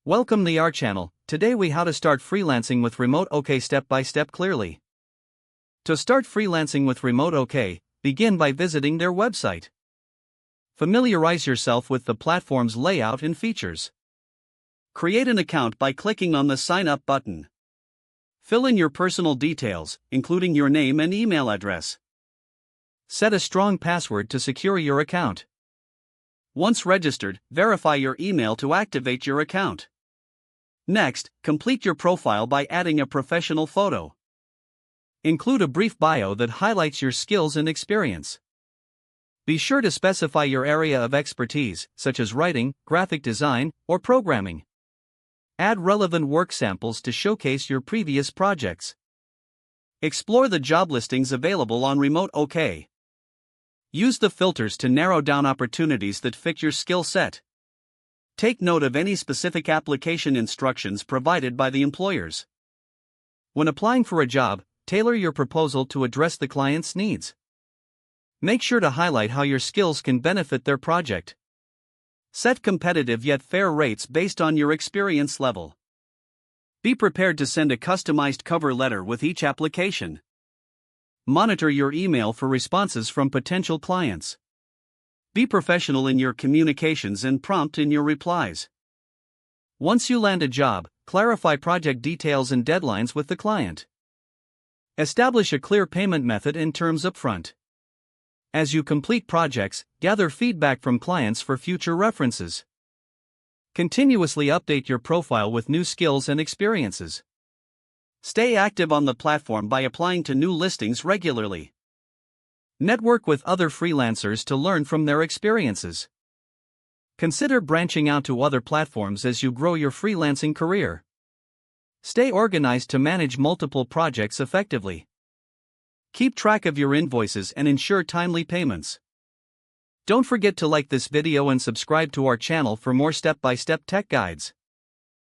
Welcome to our channel. Today we how to start freelancing with Remote OK step by step clearly. To start freelancing with Remote OK, begin by visiting their website. Familiarize yourself with the platform's layout and features. Create an account by clicking on the Sign Up button. Fill in your personal details, including your name and email address. Set a strong password to secure your account. Once registered, verify your email to activate your account. Next, complete your profile by adding a professional photo. Include a brief bio that highlights your skills and experience. Be sure to specify your area of expertise, such as writing, graphic design, or programming. Add relevant work samples to showcase your previous projects. Explore the job listings available on Remote OK. Use the filters to narrow down opportunities that fit your skill set. Take note of any specific application instructions provided by the employers. When applying for a job, tailor your proposal to address the client's needs. Make sure to highlight how your skills can benefit their project. Set competitive yet fair rates based on your experience level. Be prepared to send a customized cover letter with each application. Monitor your email for responses from potential clients. Be professional in your communications and prompt in your replies. Once you land a job, clarify project details and deadlines with the client. Establish a clear payment method and terms upfront. As you complete projects, gather feedback from clients for future references. Continuously update your profile with new skills and experiences. Stay active on the platform by applying to new listings regularly. Network with other freelancers to learn from their experiences. Consider branching out to other platforms as you grow your freelancing career. Stay organized to manage multiple projects effectively. Keep track of your invoices and ensure timely payments. Don't forget to like this video and subscribe to our channel for more step-by-step tech guides.